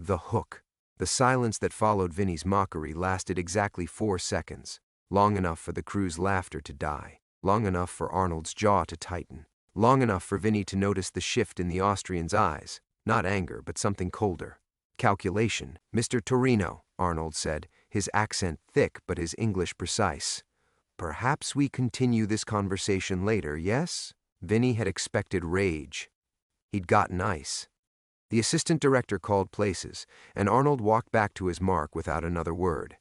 The hook. The silence that followed Vinny's mockery lasted exactly 4 seconds, long enough for the crew's laughter to die, long enough for Arnold's jaw to tighten, long enough for Vinny to notice the shift in the Austrian's eyes, not anger but something colder. Calculation. "Mr. Torino," Arnold said, his accent thick but his English precise. "Perhaps we continue this conversation later, yes?" Vinny had expected rage. He'd gotten ice. The assistant director called places, and Arnold walked back to his mark without another word.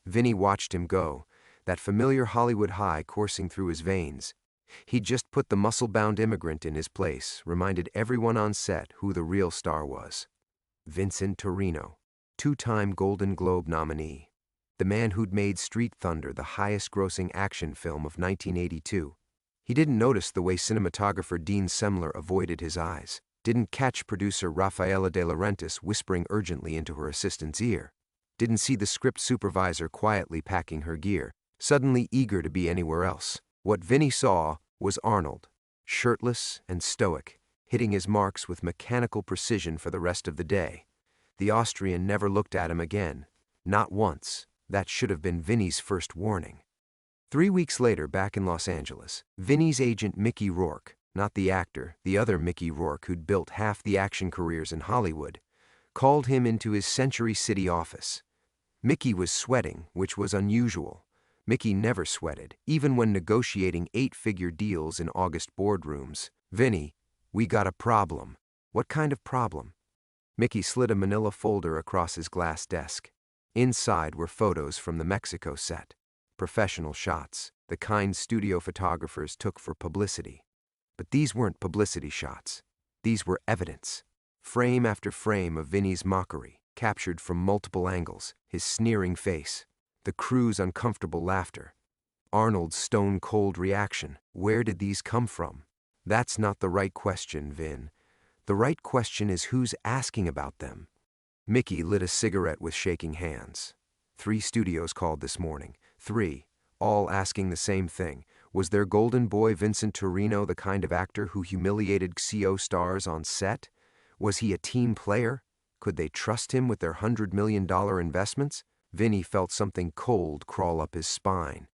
Vinny watched him go, that familiar Hollywood high coursing through his veins. He'd just put the muscle-bound immigrant in his place, reminded everyone on set who the real star was. Vincent Torino, 2-time Golden Globe nominee. The man who'd made Street Thunder the highest-grossing action film of 1982. He didn't notice the way cinematographer Dean Semler avoided his eyes, didn't catch producer Raffaella De Laurentiis whispering urgently into her assistant's ear, didn't see the script supervisor quietly packing her gear, suddenly eager to be anywhere else. What Vinny saw was Arnold, shirtless and stoic, hitting his marks with mechanical precision for the rest of the day. The Austrian never looked at him again, not once. That should have been Vinny's first warning. 3 weeks later, back in Los Angeles, Vinny's agent Mickey Rourke, not the actor, the other Mickey Rourke who'd built half the action careers in Hollywood, called him into his Century City office. Mickey was sweating, which was unusual. Mickey never sweated, even when negotiating 8-figure deals in August boardrooms. "Vinny, we got a problem." "What kind of problem?" Mickey slid a manila folder across his glass desk. Inside were photos from the Mexico set. Professional shots, the kind studio photographers took for publicity. But these weren't publicity shots. These were evidence. Frame after frame of Vinny's mockery, captured from multiple angles, his sneering face, the crew's uncomfortable laughter, Arnold's stone-cold reaction. Where did these come from? That's not the right question, Vin. The right question is who's asking about them. Mickey lit a cigarette with shaking hands. 3 studios called this morning. 3, all asking the same thing. Was their golden boy Vincent Torino the kind of actor who humiliated CO stars on set? Was he a team player? Could they trust him with their $100 million investments? Vinny felt something cold crawl up his spine.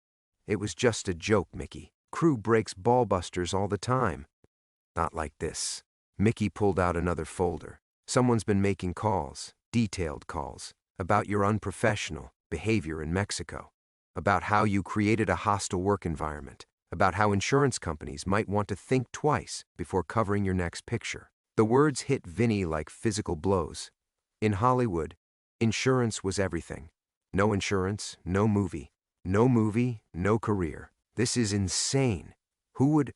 It was just a joke, Mickey. Crew breaks ballbusters all the time. Not like this. Mickey pulled out another folder. Someone's been making calls, detailed calls, about your unprofessional behavior in Mexico, about how you created a hostile work environment, about how insurance companies might want to think twice before covering your next picture. The words hit Vinny like physical blows. In Hollywood, insurance was everything. No insurance, no movie. No movie, no career. This is insane. Who would...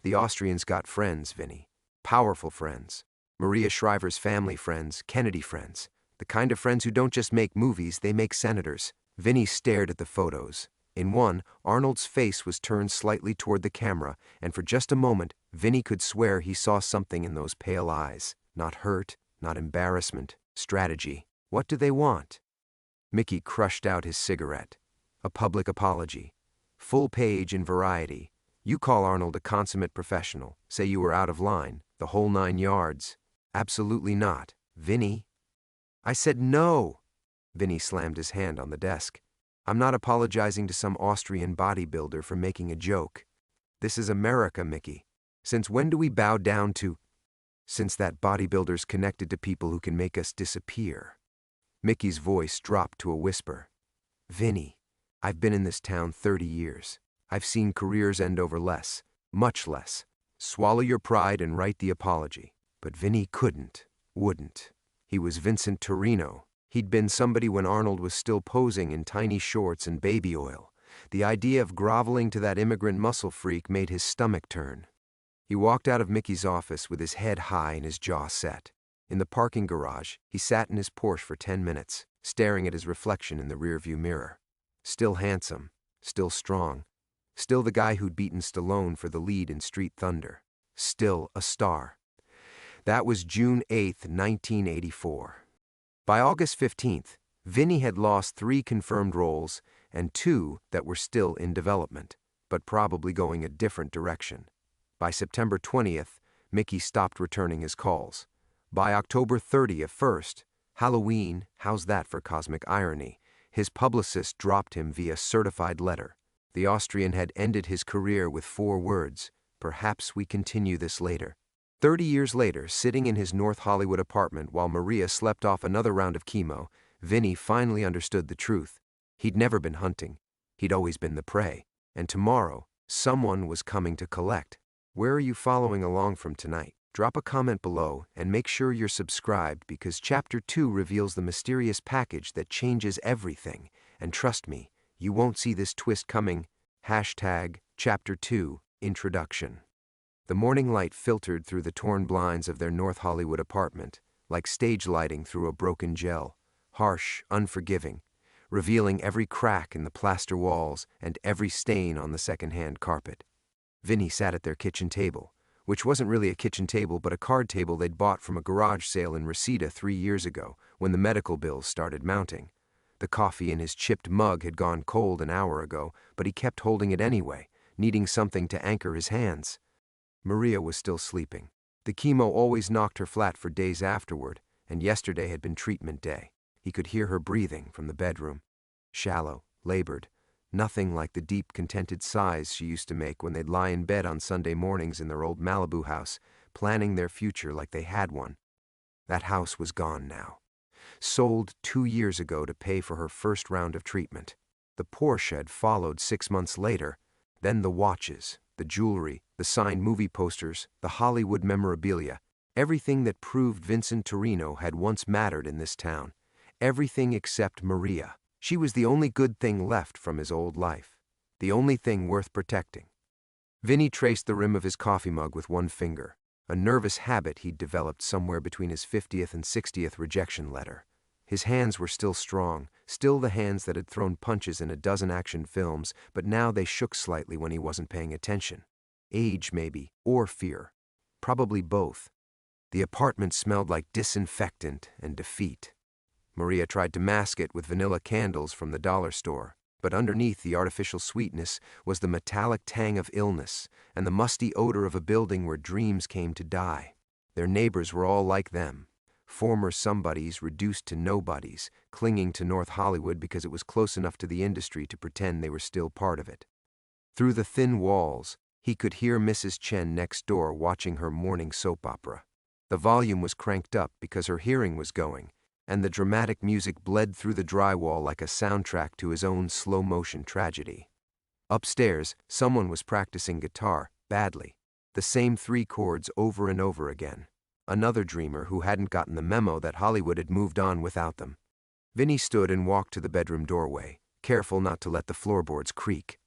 The Austrians got friends, Vinny. Powerful friends. Maria Shriver's family friends, Kennedy friends. The kind of friends who don't just make movies, they make senators. Vinny stared at the photos. In one, Arnold's face was turned slightly toward the camera, and for just a moment, Vinny could swear he saw something in those pale eyes. Not hurt, not embarrassment, strategy. What do they want? Mickey crushed out his cigarette. A public apology. Full page in Variety. You call Arnold a consummate professional, say you were out of line, the whole 9 yards. Absolutely not. Vinny. I said no. Vinny slammed his hand on the desk. I'm not apologizing to some Austrian bodybuilder for making a joke. This is America, Mickey. Since when do we bow down to... Since that bodybuilder's connected to people who can make us disappear. Mickey's voice dropped to a whisper. Vinny, I've been in this town 30 years. I've seen careers end over less, much less. Swallow your pride and write the apology. But Vinny couldn't, wouldn't. He was Vincent Torino. He'd been somebody when Arnold was still posing in tiny shorts and baby oil. The idea of groveling to that immigrant muscle freak made his stomach turn. He walked out of Mickey's office with his head high and his jaw set. In the parking garage, he sat in his Porsche for 10 minutes, staring at his reflection in the rearview mirror. Still handsome, still strong, still the guy who'd beaten Stallone for the lead in Street Thunder. Still a star. That was June 8, 1984. By August 15th, Vinny had lost 3 confirmed roles and 2 that were still in development, but probably going a different direction. By September 20th, Mickey stopped returning his calls. By October 30th, Halloween, how's that for cosmic irony? His publicist dropped him via certified letter. The Austrian had ended his career with 4 words: "Perhaps we continue this later." 30 years later, sitting in his North Hollywood apartment while Maria slept off another round of chemo, Vinny finally understood the truth. He'd never been hunting. He'd always been the prey. And tomorrow, someone was coming to collect. Where are you following along from tonight? Drop a comment below and make sure you're subscribed, because Chapter 2 reveals the mysterious package that changes everything. And trust me, you won't see this twist coming. Hashtag Chapter 2 Introduction. The morning light filtered through the torn blinds of their North Hollywood apartment, like stage lighting through a broken gel, harsh, unforgiving, revealing every crack in the plaster walls and every stain on the second-hand carpet. Vinny sat at their kitchen table, which wasn't really a kitchen table but a card table they'd bought from a garage sale in Reseda 3 years ago, when the medical bills started mounting. The coffee in his chipped mug had gone cold an hour ago, but he kept holding it anyway, needing something to anchor his hands. Maria was still sleeping. The chemo always knocked her flat for days afterward, and yesterday had been treatment day. He could hear her breathing from the bedroom. Shallow, labored, nothing like the deep, contented sighs she used to make when they'd lie in bed on Sunday mornings in their old Malibu house, planning their future like they had one. That house was gone now. Sold 2 years ago to pay for her first round of treatment. The Porsche had followed 6 months later, then the watches, the jewelry, the signed movie posters, the Hollywood memorabilia, everything that proved Vincent Torino had once mattered in this town. Everything except Maria. She was the only good thing left from his old life, the only thing worth protecting. Vinny traced the rim of his coffee mug with one finger, a nervous habit he'd developed somewhere between his 50th and 60th rejection letter. His hands were still strong, still the hands that had thrown punches in a dozen action films, but now they shook slightly when he wasn't paying attention. Age, maybe, or fear. Probably both. The apartment smelled like disinfectant and defeat. Maria tried to mask it with vanilla candles from the dollar store, but underneath the artificial sweetness was the metallic tang of illness and the musty odor of a building where dreams came to die. Their neighbors were all like them. Former somebodies reduced to nobodies, clinging to North Hollywood because it was close enough to the industry to pretend they were still part of it. Through the thin walls, he could hear Mrs. Chen next door watching her morning soap opera. The volume was cranked up because her hearing was going, and the dramatic music bled through the drywall like a soundtrack to his own slow-motion tragedy. Upstairs, someone was practicing guitar, badly. The same 3 chords over and over again. Another dreamer who hadn't gotten the memo that Hollywood had moved on without them. Vinny stood and walked to the bedroom doorway, careful not to let the floorboards creak.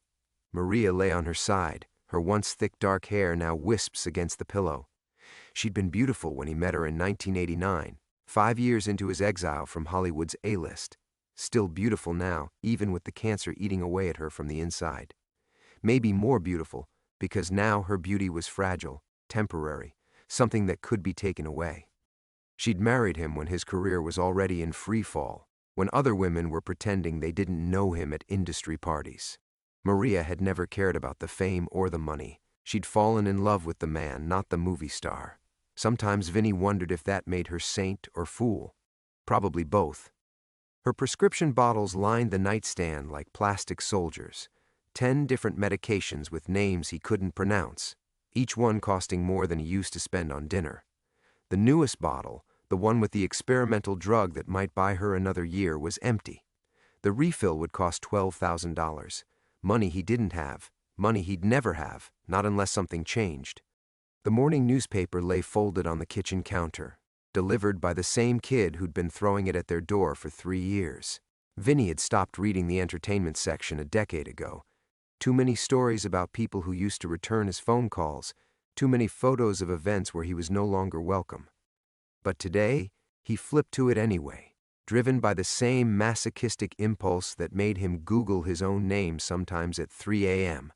Maria lay on her side, her once thick dark hair now wisps against the pillow. She'd been beautiful when he met her in 1989, 5 years into his exile from Hollywood's A-list. Still beautiful now, even with the cancer eating away at her from the inside. Maybe more beautiful, because now her beauty was fragile, temporary, something that could be taken away. She'd married him when his career was already in free fall, when other women were pretending they didn't know him at industry parties. Maria had never cared about the fame or the money. She'd fallen in love with the man, not the movie star. Sometimes Vinny wondered if that made her saint or fool. Probably both. Her prescription bottles lined the nightstand like plastic soldiers. 10 different medications with names he couldn't pronounce, each one costing more than he used to spend on dinner. The newest bottle, the one with the experimental drug that might buy her another year, was empty. The refill would cost $12,000. Money he didn't have, money he'd never have, not unless something changed. The morning newspaper lay folded on the kitchen counter, delivered by the same kid who'd been throwing it at their door for 3 years. Vinny had stopped reading the entertainment section a decade ago. Too many stories about people who used to return his phone calls, too many photos of events where he was no longer welcome. But today, he flipped to it anyway, driven by the same masochistic impulse that made him Google his own name sometimes at 3 a.m.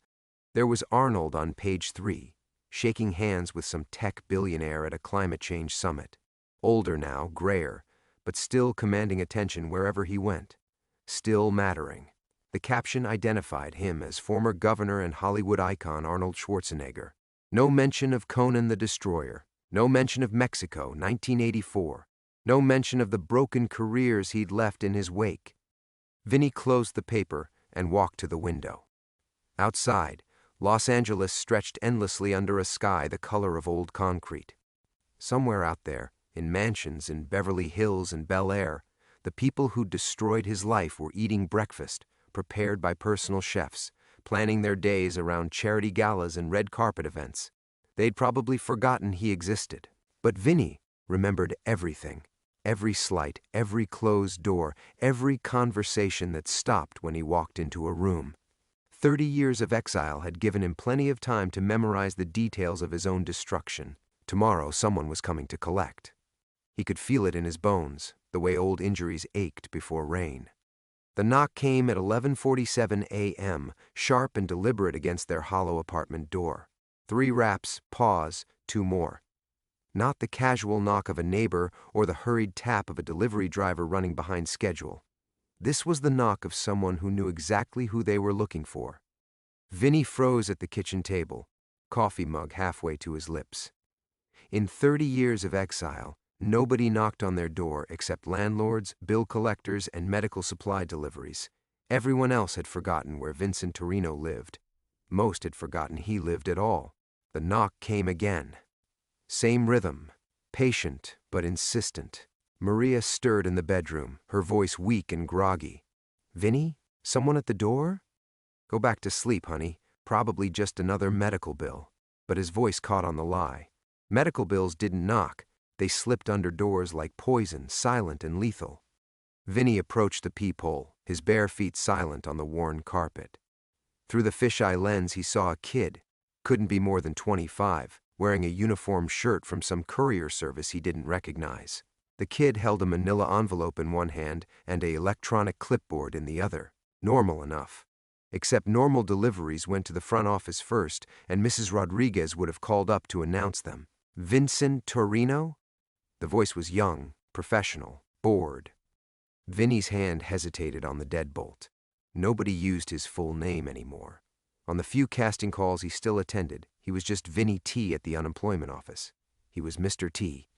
There was Arnold on page 3, shaking hands with some tech billionaire at a climate change summit. Older now, grayer, but still commanding attention wherever he went. Still mattering. The caption identified him as former governor and Hollywood icon Arnold Schwarzenegger. No mention of Conan the Destroyer. No mention of Mexico, 1984. No mention of the broken careers he'd left in his wake. Vinny closed the paper and walked to the window. Outside, Los Angeles stretched endlessly under a sky the color of old concrete. Somewhere out there, in mansions in Beverly Hills and Bel Air, the people who'd destroyed his life were eating breakfast, prepared by personal chefs, planning their days around charity galas and red carpet events. They'd probably forgotten he existed. But Vinny remembered everything. Every slight, every closed door, every conversation that stopped when he walked into a room. 30 years of exile had given him plenty of time to memorize the details of his own destruction. Tomorrow someone was coming to collect. He could feel it in his bones, the way old injuries ached before rain. The knock came at 11:47 a.m., sharp and deliberate against their hollow apartment door. 3 raps, pause, 2 more. Not the casual knock of a neighbor or the hurried tap of a delivery driver running behind schedule. This was the knock of someone who knew exactly who they were looking for. Vinny froze at the kitchen table, coffee mug halfway to his lips. In 30 years of exile, nobody knocked on their door except landlords, bill collectors, and medical supply deliveries. Everyone else had forgotten where Vincent Torino lived. Most had forgotten he lived at all. The knock came again. Same rhythm, patient but insistent. Maria stirred in the bedroom, her voice weak and groggy. "Vinny? Someone at the door?" "Go back to sleep, honey. Probably just another medical bill." But his voice caught on the lie. Medical bills didn't knock. They slipped under doors like poison, silent and lethal. Vinny approached the peephole, his bare feet silent on the worn carpet. Through the fisheye lens he saw a kid, couldn't be more than 25, wearing a uniform shirt from some courier service he didn't recognize. The kid held a manila envelope in one hand and an electronic clipboard in the other. Normal enough. Except normal deliveries went to the front office first, and Mrs. Rodriguez would have called up to announce them. Vincent Torino? The voice was young, professional, bored. Vinny's hand hesitated on the deadbolt. Nobody used his full name anymore. On the few casting calls he still attended, he was just Vinny T at the unemployment office. He was Mr. T.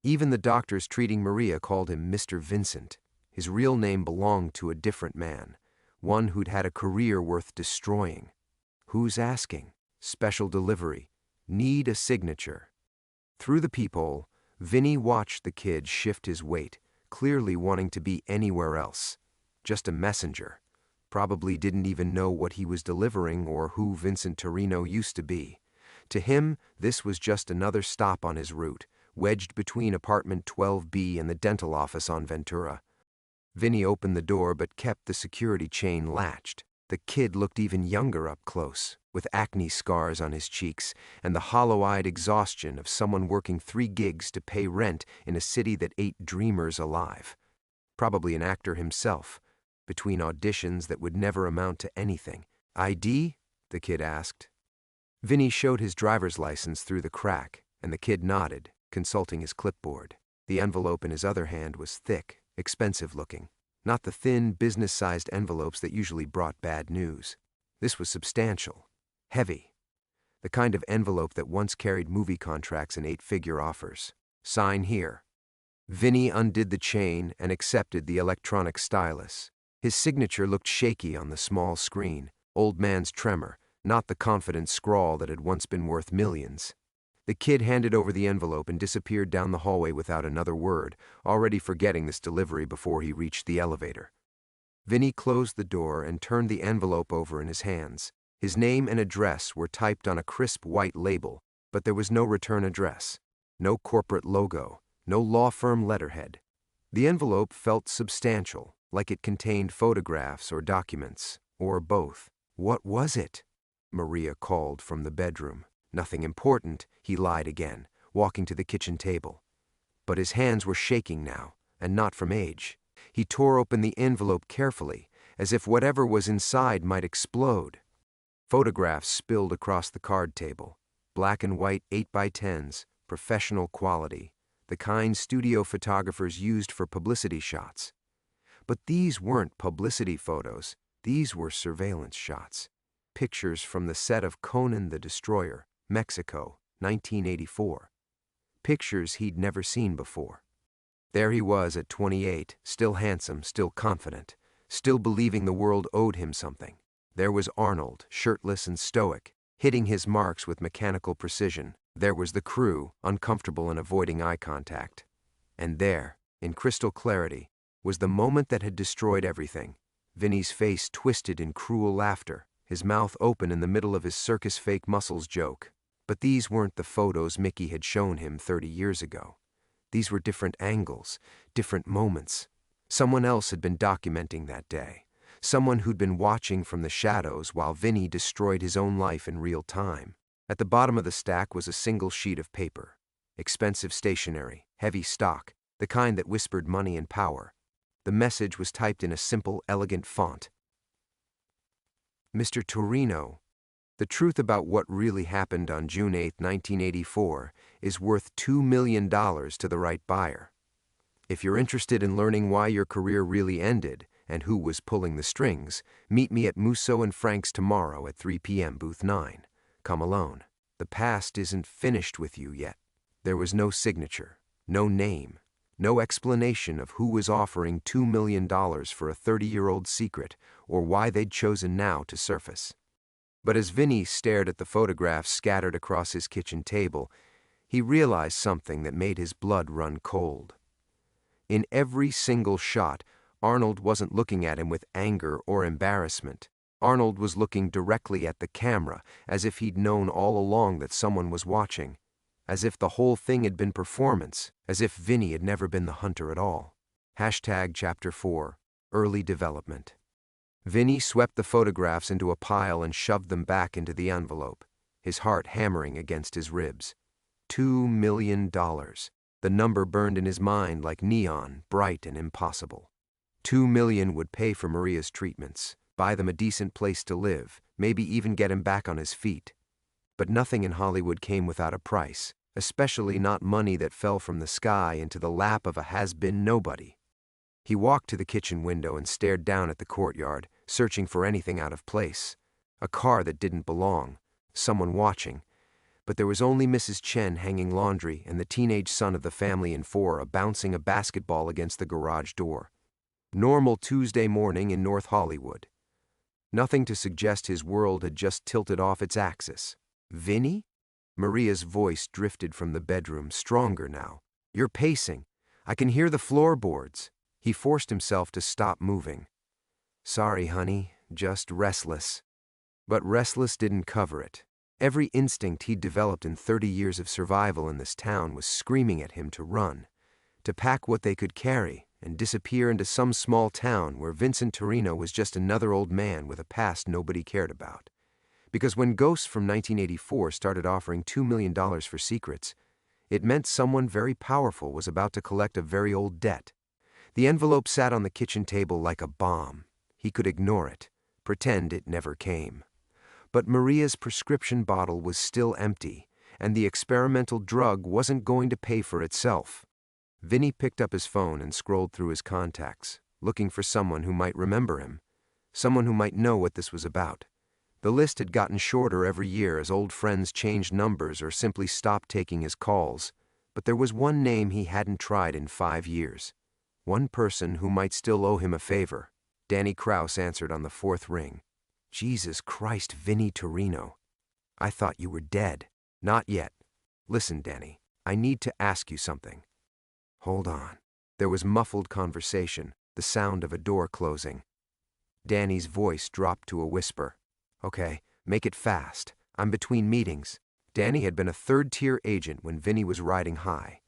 Even the doctors treating Maria called him Mr. Vincent. His real name belonged to a different man, one who'd had a career worth destroying. Who's asking? Special delivery. Need a signature. Through the peephole, Vinny watched the kid shift his weight, clearly wanting to be anywhere else. Just a messenger. Probably didn't even know what he was delivering or who Vincent Torino used to be. To him, this was just another stop on his route, wedged between apartment 12B and the dental office on Ventura. Vinny opened the door but kept the security chain latched. The kid looked even younger up close, with acne scars on his cheeks and the hollow-eyed exhaustion of someone working 3 gigs to pay rent in a city that ate dreamers alive. Probably an actor himself, between auditions that would never amount to anything. "ID?" the kid asked. Vinny showed his driver's license through the crack, and the kid nodded, consulting his clipboard. The envelope in his other hand was thick, expensive-looking. Not the thin, business-sized envelopes that usually brought bad news. This was substantial, heavy. The kind of envelope that once carried movie contracts and 8-figure offers. "Sign here." Vinny undid the chain and accepted the electronic stylus. His signature looked shaky on the small screen, old man's tremor, not the confident scrawl that had once been worth millions. The kid handed over the envelope and disappeared down the hallway without another word, already forgetting this delivery before he reached the elevator. Vinny closed the door and turned the envelope over in his hands. His name and address were typed on a crisp white label, but there was no return address, no corporate logo, no law firm letterhead. The envelope felt substantial, like it contained photographs or documents, or both. "What was it?" Maria called from the bedroom. "Nothing important," he lied again, walking to the kitchen table. But his hands were shaking now, and not from age. He tore open the envelope carefully, as if whatever was inside might explode. Photographs spilled across the card table. Black and white 8x10s, professional quality, the kind studio photographers used for publicity shots. But these weren't publicity photos, these were surveillance shots. Pictures from the set of Conan the Destroyer, Mexico, 1984. Pictures he'd never seen before. There he was at 28, still handsome, still confident, still believing the world owed him something. There was Arnold, shirtless and stoic, hitting his marks with mechanical precision. There was the crew, uncomfortable and avoiding eye contact. And there, in crystal clarity, was the moment that had destroyed everything. Vinny's face twisted in cruel laughter, his mouth open in the middle of his circus fake muscles joke. But these weren't the photos Mickey had shown him 30 years ago. These were different angles, different moments. Someone else had been documenting that day. Someone who'd been watching from the shadows while Vinny destroyed his own life in real time. At the bottom of the stack was a single sheet of paper. Expensive stationery, heavy stock, the kind that whispered money and power. The message was typed in a simple, elegant font. Mr. Torino, the truth about what really happened on June 8, 1984, is worth $2 million to the right buyer. If you're interested in learning why your career really ended and who was pulling the strings, meet me at Musso and Frank's tomorrow at 3 p.m. booth 9. Come alone. The past isn't finished with you yet. There was no signature, no name, no explanation of who was offering $2 million for a 30-year-old secret or why they'd chosen now to surface. But as Vinny stared at the photographs scattered across his kitchen table, he realized something that made his blood run cold. In every single shot, Arnold wasn't looking at him with anger or embarrassment. Arnold was looking directly at the camera, as if he'd known all along that someone was watching, as if the whole thing had been performance, as if Vinny had never been the hunter at all. Chapter 4, Early Development. Vinny swept the photographs into a pile and shoved them back into the envelope, his heart hammering against his ribs. $2 million. The number burned in his mind like neon, bright and impossible. $2 million would pay for Maria's treatments, buy them a decent place to live, maybe even get him back on his feet. But nothing in Hollywood came without a price, especially not money that fell from the sky into the lap of a has-been nobody. He walked to the kitchen window and stared down at the courtyard, searching for anything out of place. A car that didn't belong, someone watching. But there was only Mrs. Chen hanging laundry and the teenage son of the family in 4 bouncing a basketball against the garage door. Normal Tuesday morning in North Hollywood. Nothing to suggest his world had just tilted off its axis. Vinny? Maria's voice drifted from the bedroom, stronger now. You're pacing. I can hear the floorboards. He forced himself to stop moving. Sorry, honey, just restless. But restless didn't cover it. Every instinct he'd developed in 30 years of survival in this town was screaming at him to run, to pack what they could carry and disappear into some small town where Vincent Torino was just another old man with a past nobody cared about. Because when Ghosts from 1984 started offering $2 million for secrets, it meant someone very powerful was about to collect a very old debt. The envelope sat on the kitchen table like a bomb. He could ignore it, pretend it never came. But Maria's prescription bottle was still empty, and the experimental drug wasn't going to pay for itself. Vinny picked up his phone and scrolled through his contacts, looking for someone who might remember him, someone who might know what this was about. The list had gotten shorter every year as old friends changed numbers or simply stopped taking his calls, but there was one name he hadn't tried in 5 years. One person who might still owe him a favor. Danny Kraus answered on the 4th ring. Jesus Christ, Vinny Torino. I thought you were dead. Not yet. Listen, Danny, I need to ask you something. Hold on. There was muffled conversation, the sound of a door closing. Danny's voice dropped to a whisper. Okay, make it fast. I'm between meetings. Danny had been a 3rd-tier agent when Vinny was riding high.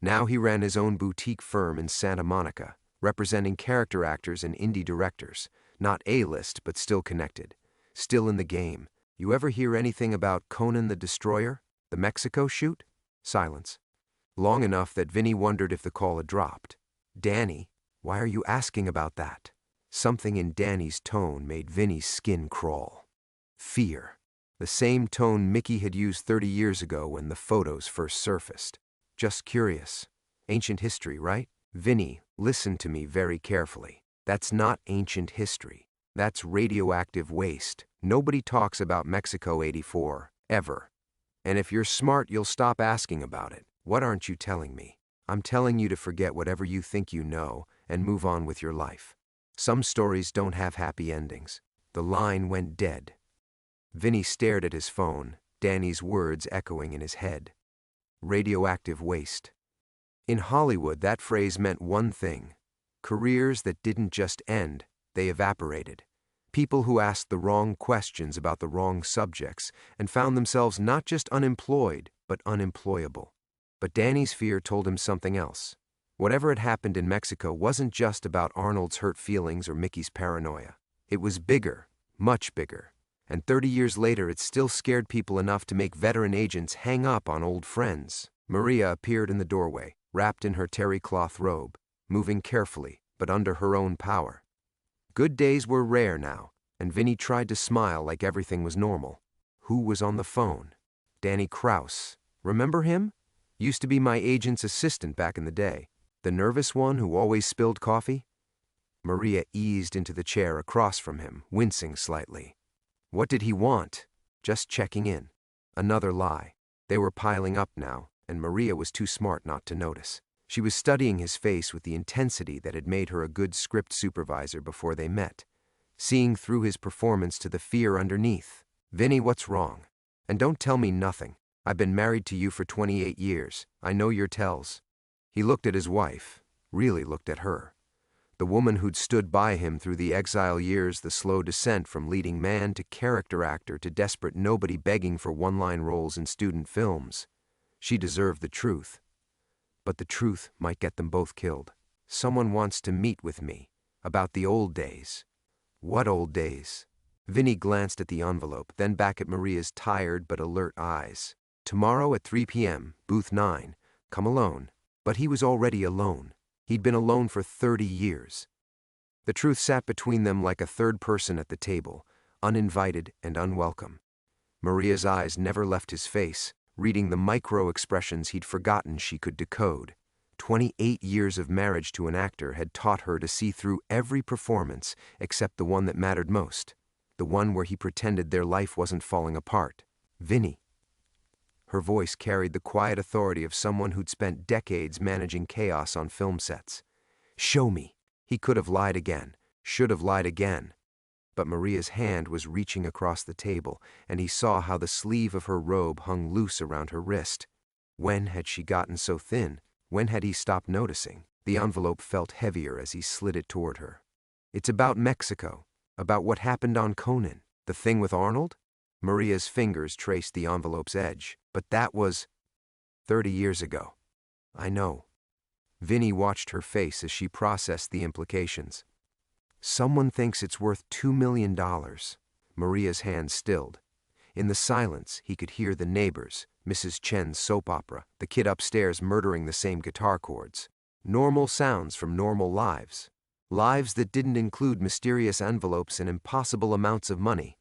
Now he ran his own boutique firm in Santa Monica, representing character actors and indie directors. Not A-list, but still connected. Still in the game. You ever hear anything about Conan the Destroyer? The Mexico shoot? Silence. Long enough that Vinny wondered if the call had dropped. Danny, why are you asking about that? Something in Danny's tone made Vinny's skin crawl. Fear. The same tone Mickey had used 30 years ago when the photos first surfaced. Just curious. Ancient history, right? Vinny, listen to me very carefully. That's not ancient history. That's radioactive waste. Nobody talks about Mexico 84, ever. And if you're smart, you'll stop asking about it. What aren't you telling me? I'm telling you to forget whatever you think you know and move on with your life. Some stories don't have happy endings. The line went dead. Vinny stared at his phone, Danny's words echoing in his head. Radioactive waste. In Hollywood, that phrase meant one thing: careers that didn't just end, they evaporated. People who asked the wrong questions about the wrong subjects and found themselves not just unemployed, but unemployable. But Danny's fear told him something else. Whatever had happened in Mexico wasn't just about Arnold's hurt feelings or Mickey's paranoia. It was bigger, much bigger. And 30 years later, it still scared people enough to make veteran agents hang up on old friends. Maria appeared in the doorway, wrapped in her terry cloth robe, moving carefully, but under her own power. Good days were rare now, and Vinny tried to smile like everything was normal. Who was on the phone? Danny Kraus. Remember him? Used to be my agent's assistant back in the day. The nervous one who always spilled coffee? Maria eased into the chair across from him, wincing slightly. What did he want? Just checking in. Another lie. They were piling up now, and Maria was too smart not to notice. She was studying his face with the intensity that had made her a good script supervisor before they met, seeing through his performance to the fear underneath. Vinny, what's wrong? And don't tell me nothing. I've been married to you for 28 years. I know your tells. He looked at his wife, really looked at her. The woman who'd stood by him through the exile years, the slow descent from leading man to character actor to desperate nobody begging for one-line roles in student films. She deserved the truth. But the truth might get them both killed. Someone wants to meet with me. About the old days. What old days? Vinny glanced at the envelope, then back at Maria's tired but alert eyes. Tomorrow at 3 p.m., booth 9. Come alone. But he was already alone. He'd been alone for 30 years. The truth sat between them like a third person at the table, uninvited and unwelcome. Maria's eyes never left his face, reading the micro-expressions he'd forgotten she could decode. 28 years of marriage to an actor had taught her to see through every performance except the one that mattered most, the one where he pretended their life wasn't falling apart. Vinny. Her voice carried the quiet authority of someone who'd spent decades managing chaos on film sets. Show me. He could have lied again, should have lied again. But Maria's hand was reaching across the table, and he saw how the sleeve of her robe hung loose around her wrist. When had she gotten so thin? When had he stopped noticing? The envelope felt heavier as he slid it toward her. It's about Mexico, about what happened on Conan. The thing with Arnold? Maria's fingers traced the envelope's edge, but that was 30 years ago. I know. Vinny watched her face as she processed the implications. Someone thinks it's worth $2 million. Maria's hand stilled. In the silence, he could hear the neighbors, Mrs. Chen's soap opera, the kid upstairs murdering the same guitar chords. Normal sounds from normal lives. Lives that didn't include mysterious envelopes and impossible amounts of money.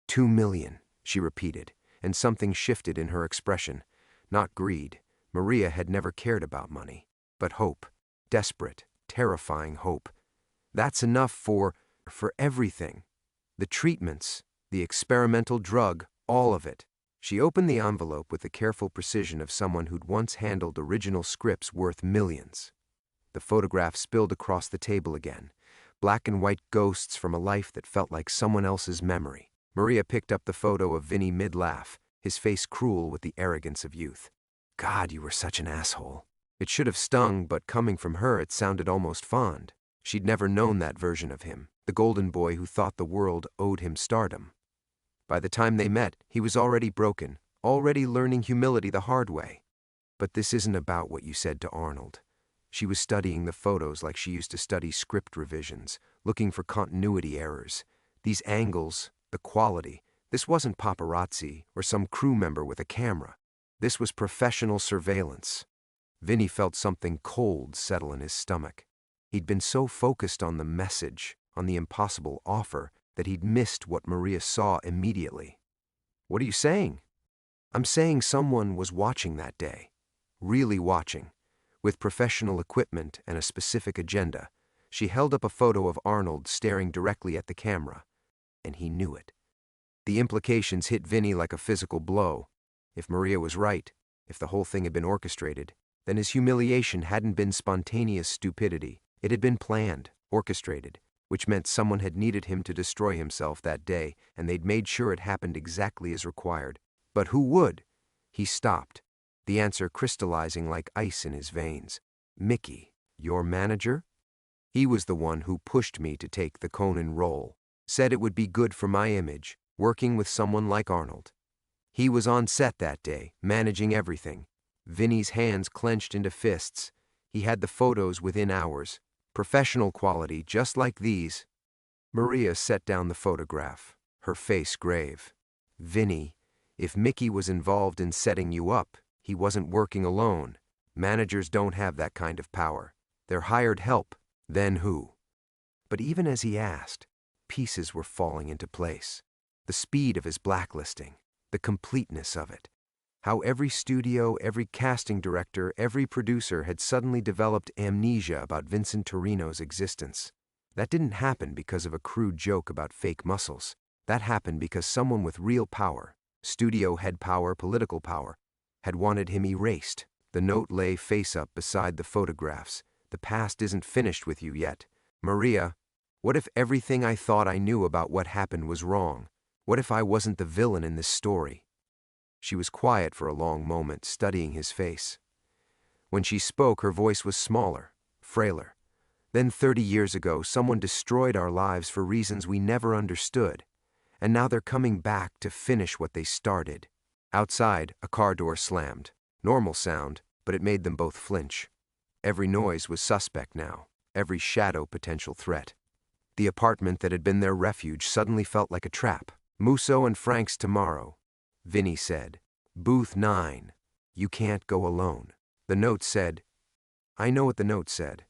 2 million, she repeated, and something shifted in her expression. Not greed. Maria had never cared about money. But hope. Desperate, terrifying hope. That's enough for everything. The treatments, the experimental drug, all of it. She opened the envelope with the careful precision of someone who'd once handled original scripts worth millions. The photograph spilled across the table again, black and white ghosts from a life that felt like someone else's memory. Maria picked up the photo of Vinny mid-laugh, his face cruel with the arrogance of youth. God, you were such an asshole. It should have stung, but coming from her it sounded almost fond. She'd never known that version of him, the golden boy who thought the world owed him stardom. By the time they met, he was already broken, already learning humility the hard way. But this isn't about what you said to Arnold. She was studying the photos like she used to study script revisions, looking for continuity errors. These angles, the quality, this wasn't paparazzi or some crew member with a camera. This was professional surveillance. Vinny felt something cold settle in his stomach. He'd been so focused on the message, on the impossible offer, that he'd missed what Maria saw immediately. What are you saying? I'm saying someone was watching that day. Really watching. With professional equipment and a specific agenda. She held up a photo of Arnold staring directly at the camera. And he knew it. The implications hit Vinny like a physical blow. If Maria was right, if the whole thing had been orchestrated, then his humiliation hadn't been spontaneous stupidity. It had been planned, orchestrated, which meant someone had needed him to destroy himself that day, and they'd made sure it happened exactly as required. But who would? He stopped, the answer crystallizing like ice in his veins. Mickey, your manager? He was the one who pushed me to take the Conan role. Said it would be good for my image, working with someone like Arnold. He was on set that day, managing everything. Vinny's hands clenched into fists. He had the photos within hours. Professional quality, just like these. Maria set down the photograph, her face grave. Vinny, if Mickey was involved in setting you up, he wasn't working alone. Managers don't have that kind of power. They're hired help. Then who? But even as he asked, pieces were falling into place. The speed of his blacklisting, the completeness of it. How every studio, every casting director, every producer had suddenly developed amnesia about Vincent Torino's existence. That didn't happen because of a crude joke about fake muscles. That happened because someone with real power, studio head power, political power, had wanted him erased. The note lay face up beside the photographs. The past isn't finished with you yet. Maria, what if everything I thought I knew about what happened was wrong? What if I wasn't the villain in this story? She was quiet for a long moment, studying his face. When she spoke, her voice was smaller, frailer. Then 30 years ago, someone destroyed our lives for reasons we never understood. And now they're coming back to finish what they started. Outside, a car door slammed. Normal sound, but it made them both flinch. Every noise was suspect now, every shadow potential threat. The apartment that had been their refuge suddenly felt like a trap. Musso and Frank's tomorrow, Vinny said. Booth 9. You can't go alone. The note said, I know what the note said.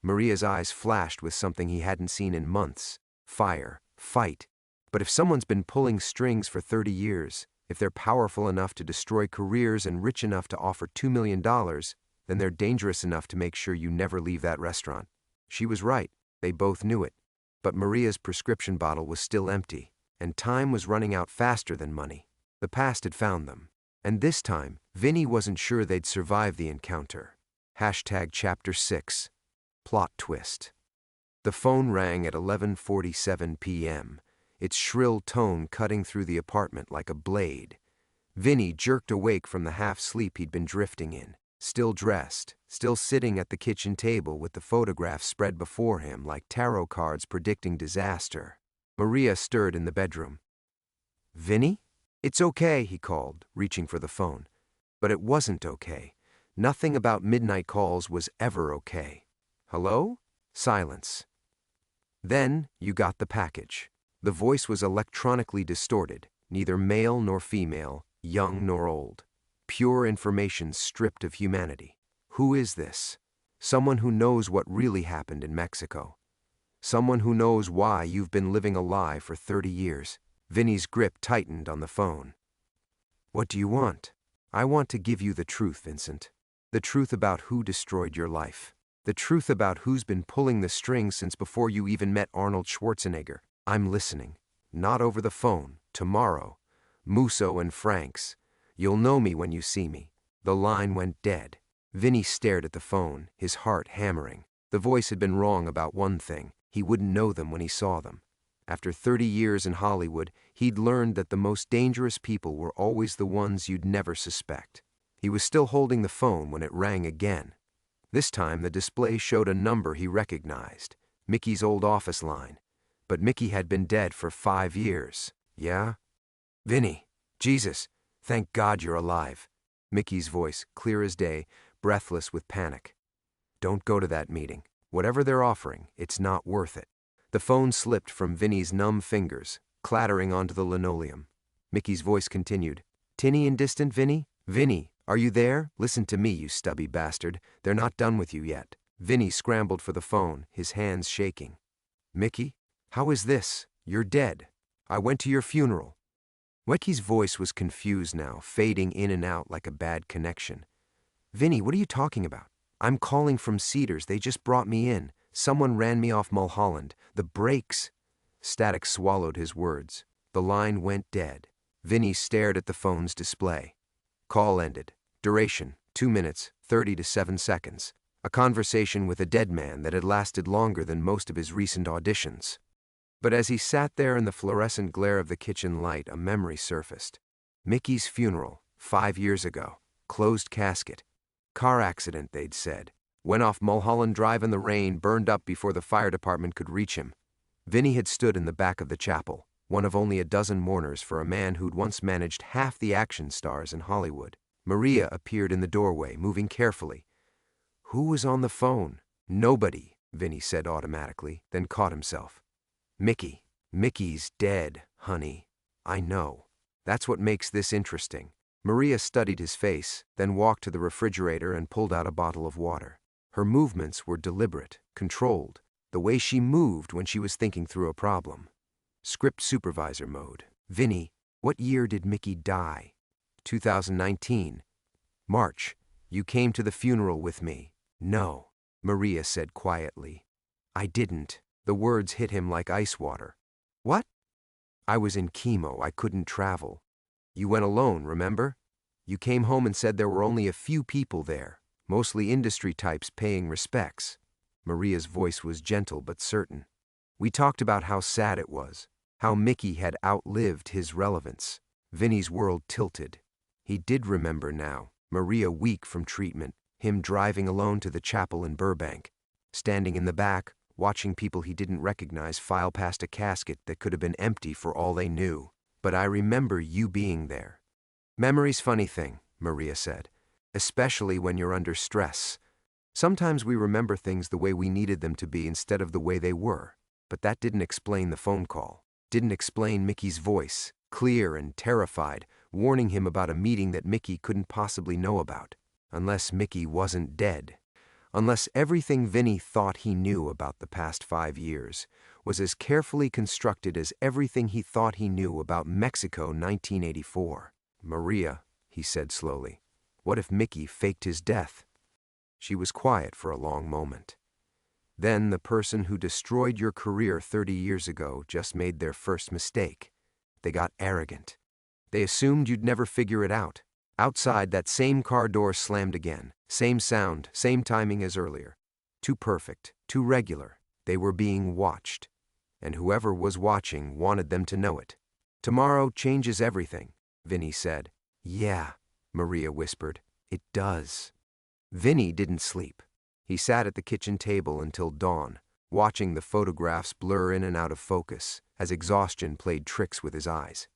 Maria's eyes flashed with something he hadn't seen in months. Fire, fight. But if someone's been pulling strings for 30 years, if they're powerful enough to destroy careers and rich enough to offer $2 million, then they're dangerous enough to make sure you never leave that restaurant. She was right. They both knew it. But Maria's prescription bottle was still empty, and time was running out faster than money. The past had found them. And this time, Vinny wasn't sure they'd survive the encounter. Chapter 6. Plot twist. The phone rang at 11:47 p.m., its shrill tone cutting through the apartment like a blade. Vinny jerked awake from the half-sleep he'd been drifting in, still dressed, still sitting at the kitchen table with the photographs spread before him like tarot cards predicting disaster. Maria stirred in the bedroom. Vinny? It's okay, he called, reaching for the phone. But it wasn't okay. Nothing about midnight calls was ever okay. Hello? Silence. Then you got the package. The voice was electronically distorted, neither male nor female, young nor old. Pure information stripped of humanity. Who is this? Someone who knows what really happened in Mexico. Someone who knows why you've been living a lie for 30 years. Vinny's grip tightened on the phone. What do you want? I want to give you the truth, Vincent. The truth about who destroyed your life. The truth about who's been pulling the strings since before you even met Arnold Schwarzenegger. I'm listening. Not over the phone. Tomorrow. Musso and Frank's. You'll know me when you see me. The line went dead. Vinny stared at the phone, his heart hammering. The voice had been wrong about one thing. He wouldn't know them when he saw them. After 30 years in Hollywood, he'd learned that the most dangerous people were always the ones you'd never suspect. He was still holding the phone when it rang again. This time the display showed a number he recognized, Mickey's old office line. But Mickey had been dead for 5 years. Yeah? Vinny, Jesus, thank God you're alive. Mickey's voice, clear as day, breathless with panic. Don't go to that meeting. Whatever they're offering, it's not worth it. The phone slipped from Vinny's numb fingers, clattering onto the linoleum. Mickey's voice continued. Tinny and distant, Vinny? Vinny, are you there? Listen to me, you stubby bastard. They're not done with you yet. Vinny scrambled for the phone, his hands shaking. Mickey? How is this? You're dead. I went to your funeral. Mickey's voice was confused now, fading in and out like a bad connection. Vinny, what are you talking about? I'm calling from Cedars. They just brought me in. Someone ran me off Mulholland. The brakes. Static swallowed his words. The line went dead. Vinny stared at the phone's display. Call ended. Duration, 2 minutes, 30 to 7 seconds. A conversation with a dead man that had lasted longer than most of his recent auditions. But as he sat there in the fluorescent glare of the kitchen light, a memory surfaced. Mickey's funeral, 5 years ago. Closed casket. Car accident, they'd said. Went off Mulholland Drive in the rain, burned up before the fire department could reach him. Vinny had stood in the back of the chapel, one of only a dozen mourners for a man who'd once managed half the action stars in Hollywood. Maria appeared in the doorway, moving carefully. Who was on the phone? Nobody, Vinny said automatically, then caught himself. Mickey. Mickey's dead, honey. I know. That's what makes this interesting. Maria studied his face, then walked to the refrigerator and pulled out a bottle of water. Her movements were deliberate, controlled, the way she moved when she was thinking through a problem. Script supervisor mode. Vinny, what year did Mickey die? 2019. March. You came to the funeral with me. No, Maria said quietly. I didn't. The words hit him like ice water. What? I was in chemo. I couldn't travel. You went alone, remember? You came home and said there were only a few people there, mostly industry types paying respects. Maria's voice was gentle but certain. We talked about how sad it was, how Mickey had outlived his relevance. Vinny's world tilted. He did remember now. Maria weak from treatment, him driving alone to the chapel in Burbank, standing in the back, watching people he didn't recognize file past a casket that could have been empty for all they knew. But I remember you being there. Memory's funny thing, Maria said, especially when you're under stress. Sometimes we remember things the way we needed them to be instead of the way they were. But that didn't explain the phone call, didn't explain Mickey's voice, clear and terrified, warning him about a meeting that Mickey couldn't possibly know about. Unless Mickey wasn't dead. Unless everything Vinny thought he knew about the past 5 years was as carefully constructed as everything he thought he knew about Mexico 1984. Maria, he said slowly, what if Mickey faked his death? She was quiet for a long moment. Then the person who destroyed your career 30 years ago just made their first mistake. They got arrogant. They assumed you'd never figure it out. Outside, that same car door slammed again. Same sound, same timing as earlier. Too perfect, too regular. They were being watched. And whoever was watching wanted them to know it. Tomorrow changes everything, Vinny said. Yeah, Maria whispered. It does. Vinny didn't sleep. He sat at the kitchen table until dawn, watching the photographs blur in and out of focus as exhaustion played tricks with his eyes.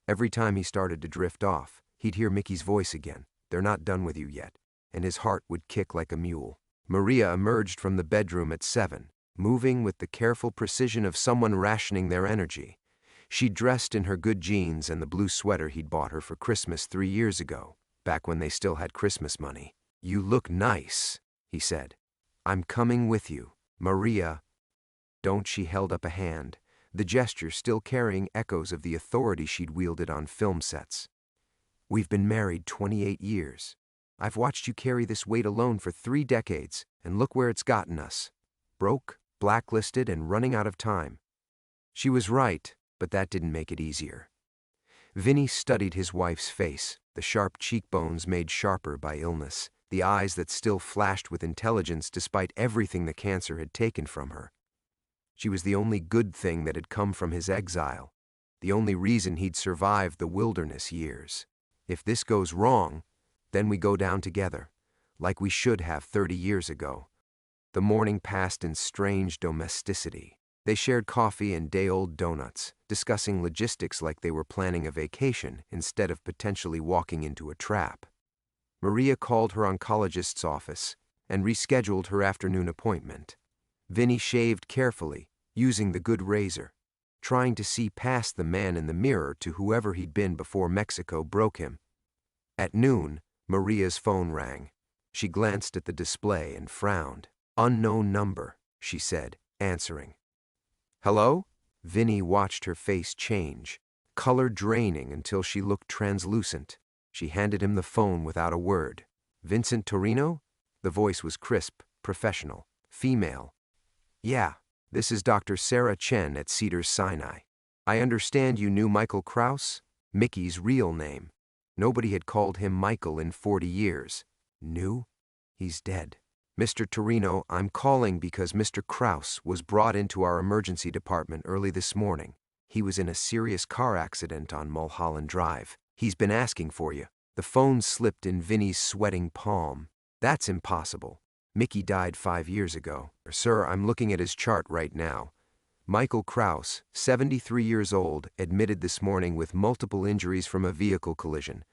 Every time he started to drift off, he'd hear Mickey's voice again. They're not done with you yet. And his heart would kick like a mule. Maria emerged from the bedroom at 7, moving with the careful precision of someone rationing their energy. She dressed in her good jeans and the blue sweater he'd bought her for Christmas 3 years ago, back when they still had Christmas money. You look nice, he said. I'm coming with you, Maria. Don't. She held up a hand, the gesture still carrying echoes of the authority she'd wielded on film sets. We've been married 28 years. I've watched you carry this weight alone for 3 decades, and look where it's gotten us. Broke, blacklisted, and running out of time. She was right, but that didn't make it easier. Vinny studied his wife's face, the sharp cheekbones made sharper by illness, the eyes that still flashed with intelligence despite everything the cancer had taken from her. She was the only good thing that had come from his exile, the only reason he'd survived the wilderness years. If this goes wrong, then we go down together, like we should have 30 years ago. The morning passed in strange domesticity. They shared coffee and day-old donuts, discussing logistics like they were planning a vacation instead of potentially walking into a trap. Maria called her oncologist's office and rescheduled her afternoon appointment. Vinny shaved carefully, using the good razor, trying to see past the man in the mirror to whoever he'd been before Mexico broke him. At noon, Maria's phone rang. She glanced at the display and frowned. Unknown number, she said, answering. Hello? Vinny watched her face change, color draining until she looked translucent. She handed him the phone without a word. Vincent Torino? The voice was crisp, professional, female. Yeah, this is Dr. Sarah Chen at Cedars-Sinai. I understand you knew Michael Kraus? Mickey's real name. Nobody had called him Michael in 40 years. New? He's dead. Mr. Torino, I'm calling because Mr. Kraus was brought into our emergency department early this morning. He was in a serious car accident on Mulholland Drive. He's been asking for you. The phone slipped in Vinny's sweating palm. That's impossible. Mickey died 5 years ago. Sir, I'm looking at his chart right now. Michael Kraus, 73 years old, admitted this morning with multiple injuries from a vehicle collision.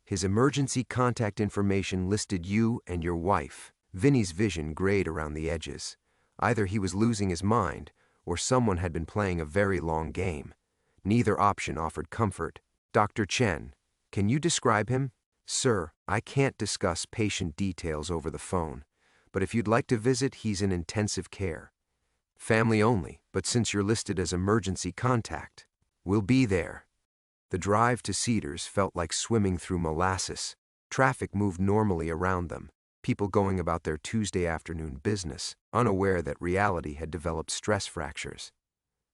His emergency contact information listed you and your wife. Vinny's vision grayed around the edges. Either he was losing his mind, or someone had been playing a very long game. Neither option offered comfort. Dr. Chen, can you describe him? Sir, I can't discuss patient details over the phone, but if you'd like to visit, he's in intensive care. Family only, but since you're listed as emergency contact, we'll be there. The drive to Cedars felt like swimming through molasses. Traffic moved normally around them, people going about their Tuesday afternoon business, unaware that reality had developed stress fractures.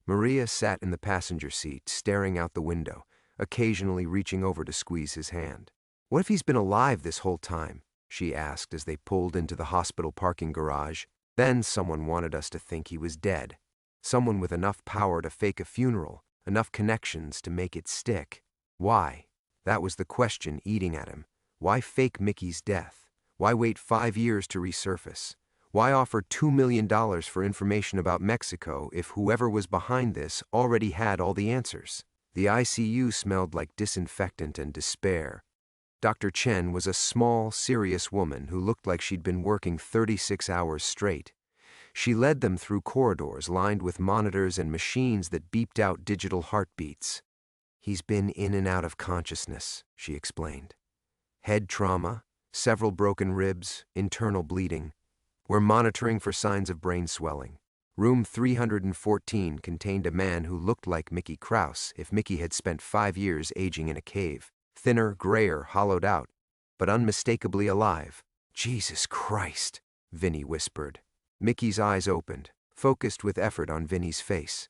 Maria sat in the passenger seat, staring out the window, occasionally reaching over to squeeze his hand. What if he's been alive this whole time? She asked as they pulled into the hospital parking garage. Then someone wanted us to think he was dead. Someone with enough power to fake a funeral, enough connections to make it stick. Why? That was the question eating at him. Why fake Mickey's death? Why wait 5 years to resurface? Why offer $2 million for information about Mexico if whoever was behind this already had all the answers? The ICU smelled like disinfectant and despair. Dr. Chen was a small, serious woman who looked like she'd been working 36 hours straight. She led them through corridors lined with monitors and machines that beeped out digital heartbeats. He's been in and out of consciousness, she explained. Head trauma, several broken ribs, internal bleeding. We're monitoring for signs of brain swelling. Room 314 contained a man who looked like Mickey Kraus if Mickey had spent 5 years aging in a cave. Thinner, grayer, hollowed out, but unmistakably alive. Jesus Christ, Vinny whispered. Mickey's eyes opened, focused with effort on Vinny's face.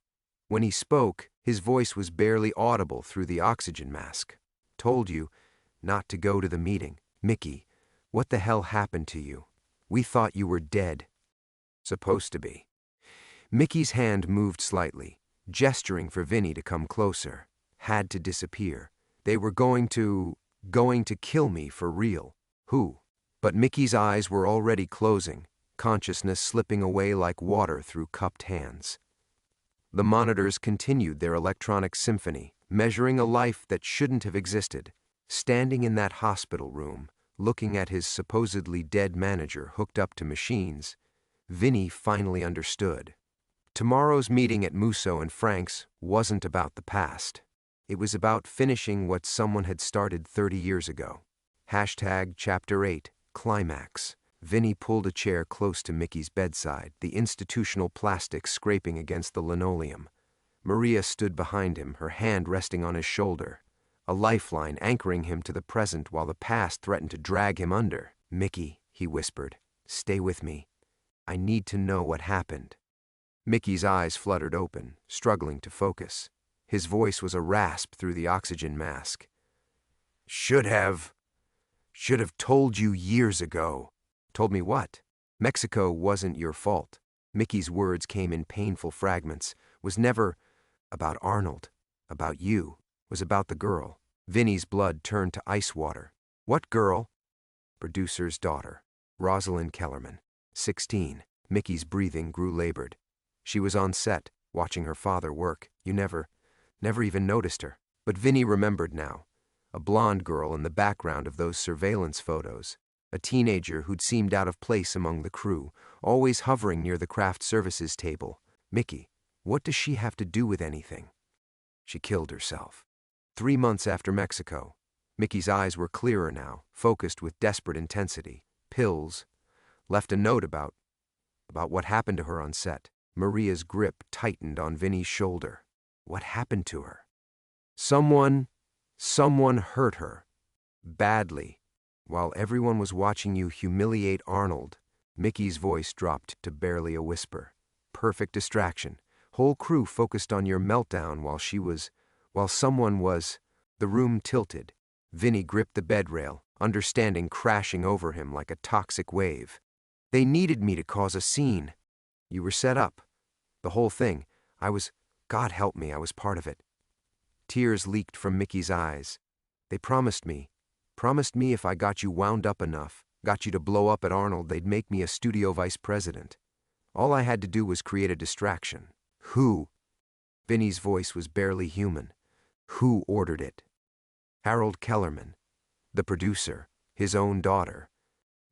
When he spoke, his voice was barely audible through the oxygen mask. Told you not to go to the meeting. Mickey, what the hell happened to you? We thought you were dead. Supposed to be. Mickey's hand moved slightly, gesturing for Vinny to come closer. Had to disappear. They were going to kill me for real. Who? But Mickey's eyes were already closing, consciousness slipping away like water through cupped hands. The monitors continued their electronic symphony, measuring a life that shouldn't have existed. Standing in that hospital room, looking at his supposedly dead manager hooked up to machines, Vinny finally understood. Tomorrow's meeting at Musso and Frank's wasn't about the past. It was about finishing what someone had started 30 years ago. Chapter 8, Climax. Vinny pulled a chair close to Mickey's bedside, the institutional plastic scraping against the linoleum. Maria stood behind him, her hand resting on his shoulder, a lifeline anchoring him to the present while the past threatened to drag him under. Mickey, he whispered, stay with me. I need to know what happened. Mickey's eyes fluttered open, struggling to focus. His voice was a rasp through the oxygen mask. Should have told you years ago. Told me what? Mexico wasn't your fault. Mickey's words came in painful fragments. Was never about Arnold, about you. Was about the girl. Vinny's blood turned to ice water. What girl? Producer's daughter, Rosalind Kellerman, 16. Mickey's breathing grew labored. She was on set, watching her father work. You never even noticed her. But Vinny remembered now. A blonde girl in the background of those surveillance photos. A teenager who'd seemed out of place among the crew, always hovering near the craft services table. Mickey, what does she have to do with anything? She killed herself. 3 months after Mexico. Mickey's eyes were clearer now, focused with desperate intensity. Pills. Left a note about what happened to her on set. Maria's grip tightened on Vinny's shoulder. What happened to her? Someone hurt her. Badly. While everyone was watching you humiliate Arnold, Mickey's voice dropped to barely a whisper. Perfect distraction. Whole crew focused on your meltdown while someone was. The room tilted. Vinny gripped the bed rail, understanding crashing over him like a toxic wave. They needed me to cause a scene. You were set up. The whole thing. God help me, I was part of it. Tears leaked from Mickey's eyes. They promised me if I got you wound up enough, got you to blow up at Arnold, they'd make me a studio vice president. All I had to do was create a distraction. Who? Vinny's voice was barely human. Who ordered it? Harold Kellerman, the producer, his own daughter.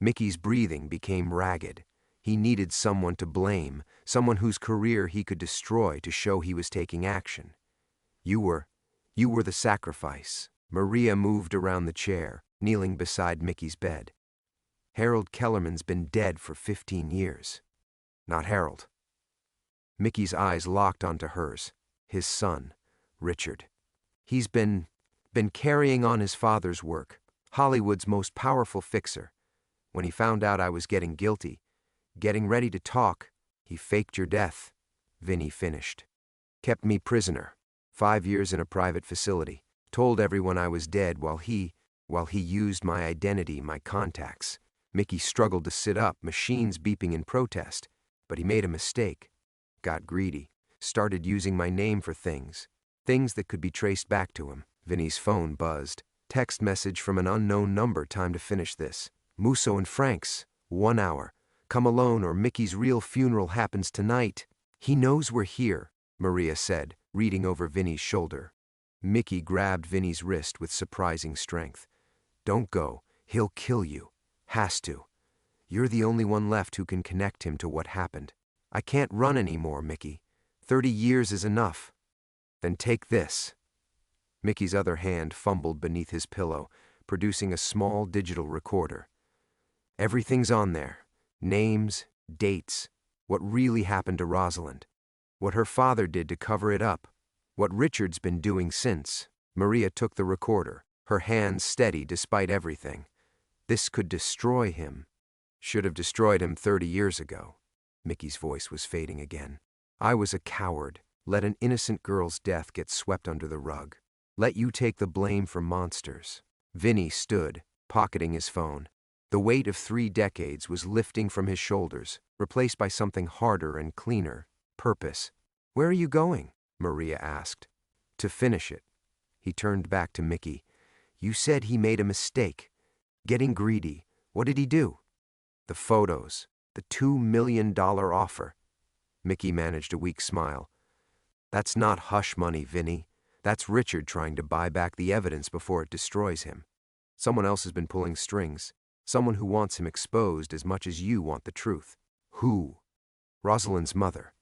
Mickey's breathing became ragged. He needed someone to blame, someone whose career he could destroy to show he was taking action. You were the sacrifice. Maria moved around the chair, kneeling beside Mickey's bed. Harold Kellerman's been dead for 15 years. Not Harold. Mickey's eyes locked onto hers. His son, Richard. He's been carrying on his father's work, Hollywood's most powerful fixer. When he found out I was getting guilty, getting ready to talk, he faked your death. Vinny finished. Kept me prisoner. 5 years in a private facility. Told everyone I was dead while he used my identity, my contacts. Mickey struggled to sit up, machines beeping in protest. But he made a mistake. Got greedy. Started using my name for things that could be traced back to him. Vinny's phone buzzed. Text message from an unknown number. Time to finish this. Musso and Frank's. 1 hour. Come alone or Mickey's real funeral happens tonight. He knows we're here, Maria said, reading over Vinny's shoulder. Mickey grabbed Vinny's wrist with surprising strength. Don't go. He'll kill you. Has to. You're the only one left who can connect him to what happened. I can't run anymore, Mickey. 30 years is enough. Then take this. Mickey's other hand fumbled beneath his pillow, producing a small digital recorder. Everything's on there. Names, dates, what really happened to Rosalind, what her father did to cover it up, what Richard's been doing since. Maria took the recorder, her hands steady despite everything. This could destroy him. Should have destroyed him 30 years ago. Mickey's voice was fading again. I was a coward. Let an innocent girl's death get swept under the rug. Let you take the blame for monsters. Vinny stood, pocketing his phone. The weight of 3 decades was lifting from his shoulders, replaced by something harder and cleaner. Purpose. Where are you going? Maria asked. To finish it. He turned back to Mickey. You said he made a mistake. Getting greedy. What did he do? The photos. The $2 million offer. Mickey managed a weak smile. That's not hush money, Vinny. That's Richard trying to buy back the evidence before it destroys him. Someone else has been pulling strings. Someone who wants him exposed as much as you want the truth. Who? Rosalind's mother.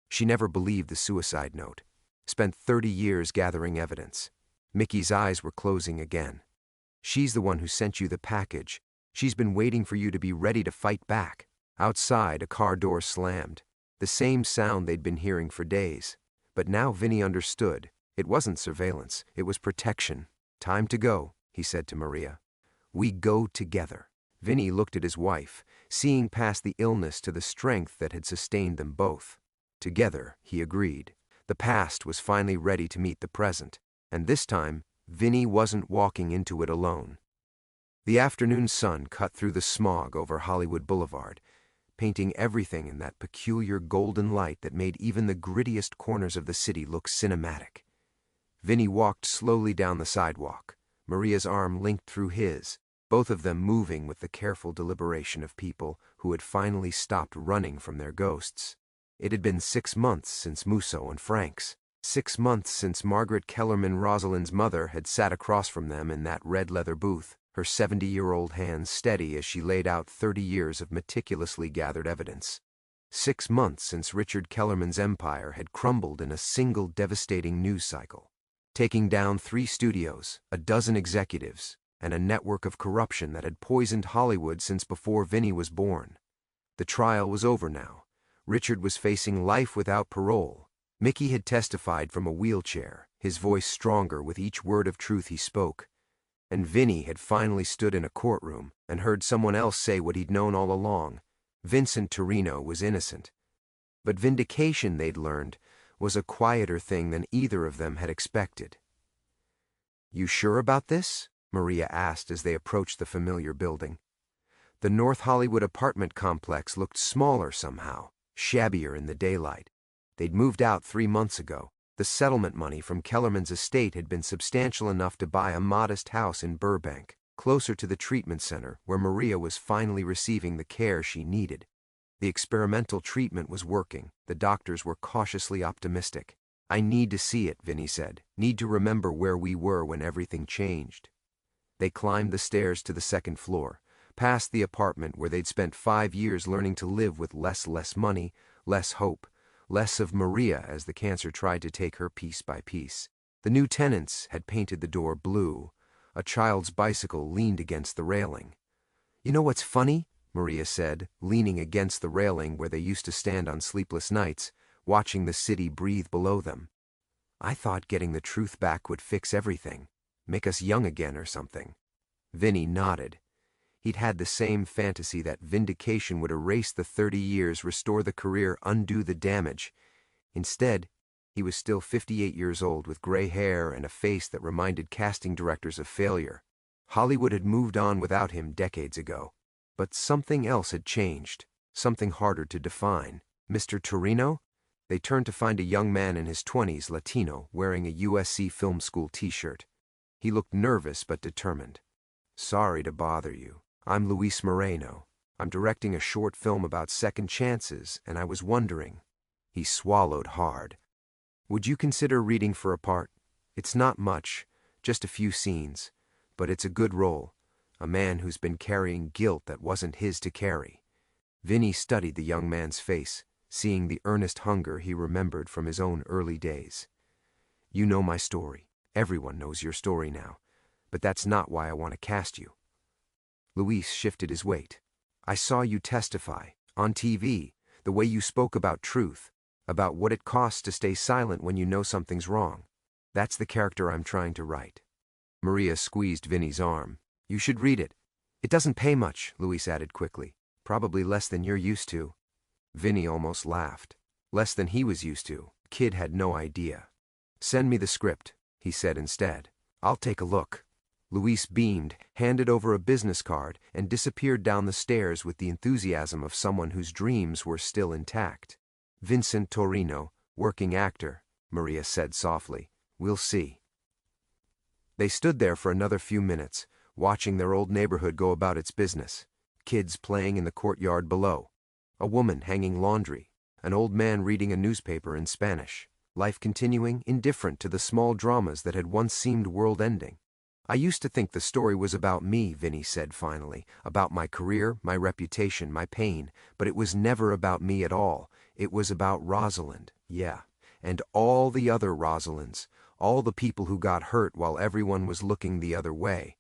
She never believed the suicide note. Spent 30 years gathering evidence. Mickey's eyes were closing again. She's the one who sent you the package. She's been waiting for you to be ready to fight back. Outside, a car door slammed. The same sound they'd been hearing for days. But now Vinny understood. It wasn't surveillance. It was protection. Time to go, he said to Maria. We go together. Vinny looked at his wife, seeing past the illness to the strength that had sustained them both. Together, he agreed. The past was finally ready to meet the present, and this time, Vinny wasn't walking into it alone. The afternoon sun cut through the smog over Hollywood Boulevard, painting everything in that peculiar golden light that made even the grittiest corners of the city look cinematic. Vinny walked slowly down the sidewalk, Maria's arm linked through his, both of them moving with the careful deliberation of people who had finally stopped running from their ghosts. It had been 6 months since Musso and Frank's. 6 months since Margaret Kellerman, Rosalind's mother, had sat across from them in that red leather booth, her 70-year-old hands steady as she laid out 30 years of meticulously gathered evidence. 6 months since Richard Kellerman's empire had crumbled in a single devastating news cycle, taking down 3 studios, a dozen executives, and a network of corruption that had poisoned Hollywood since before Vinny was born. The trial was over now. Richard was facing life without parole. Mickey had testified from a wheelchair, his voice stronger with each word of truth he spoke. And Vinny had finally stood in a courtroom and heard someone else say what he'd known all along. Vincent Torino was innocent. But vindication, they'd learned, was a quieter thing than either of them had expected. You sure about this? Maria asked as they approached the familiar building. The North Hollywood apartment complex looked smaller somehow, shabbier in the daylight. They'd moved out 3 months ago. The settlement money from Kellerman's estate had been substantial enough to buy a modest house in Burbank, closer to the treatment center where Maria was finally receiving the care she needed. The experimental treatment was working. The doctors were cautiously optimistic. "I need to see it," Vinny said. "Need to remember where we were when everything changed." They climbed the stairs to the second floor, past the apartment where they'd spent 5 years learning to live with less money, less hope, less of Maria as the cancer tried to take her piece by piece. The new tenants had painted the door blue. A child's bicycle leaned against the railing. "You know what's funny?" Maria said, leaning against the railing where they used to stand on sleepless nights, watching the city breathe below them. "I thought getting the truth back would fix everything, make us young again or something." Vinny nodded. He'd had the same fantasy that vindication would erase the 30 years, restore the career, undo the damage. Instead, he was still 58 years old with gray hair and a face that reminded casting directors of failure. Hollywood had moved on without him decades ago. But something else had changed, something harder to define. "Mr. Torino?" They turned to find a young man in his 20s, Latino, wearing a USC film school t-shirt. He looked nervous but determined. "Sorry to bother you. I'm Luis Moreno. I'm directing a short film about second chances, and I was wondering." He swallowed hard. "Would you consider reading for a part? It's not much, just a few scenes, but it's a good role. A man who's been carrying guilt that wasn't his to carry." Vinny studied the young man's face, seeing the earnest hunger he remembered from his own early days. "You know my story. Everyone knows your story now. But that's not why I want to cast you." Luis shifted his weight. "I saw you testify, on TV, the way you spoke about truth, about what it costs to stay silent when you know something's wrong. That's the character I'm trying to write." Maria squeezed Vinny's arm. "You should read it. It doesn't pay much," Luis added quickly. "Probably less than you're used to." Vinny almost laughed. Less than he was used to. Kid had no idea. "Send me the script," he said instead. "I'll take a look." Luis beamed, handed over a business card, and disappeared down the stairs with the enthusiasm of someone whose dreams were still intact. "Vincent Torino, working actor," Maria said softly. "We'll see." They stood there for another few minutes, watching their old neighborhood go about its business. Kids playing in the courtyard below. A woman hanging laundry. An old man reading a newspaper in Spanish. Life continuing, indifferent to the small dramas that had once seemed world-ending. "I used to think the story was about me," Vinny said finally, "about my career, my reputation, my pain, but it was never about me at all. It was about Rosalind, yeah, and all the other Rosalinds, all the people who got hurt while everyone was looking the other way."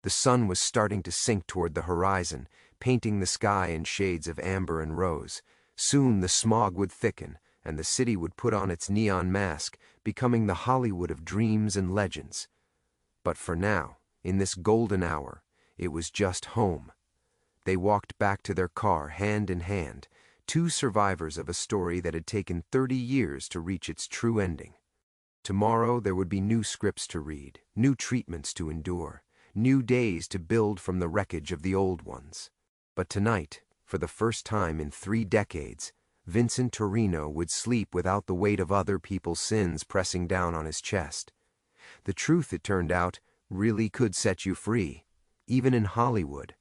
The sun was starting to sink toward the horizon, painting the sky in shades of amber and rose. Soon the smog would thicken, and the city would put on its neon mask, becoming the Hollywood of dreams and legends. But for now, in this golden hour, it was just home. They walked back to their car hand in hand, two survivors of a story that had taken 30 years to reach its true ending. Tomorrow there would be new scripts to read, new treatments to endure, new days to build from the wreckage of the old ones. But tonight, for the first time in 3 decades, Vincent Torino would sleep without the weight of other people's sins pressing down on his chest. The truth, it turned out, really could set you free, even in Hollywood.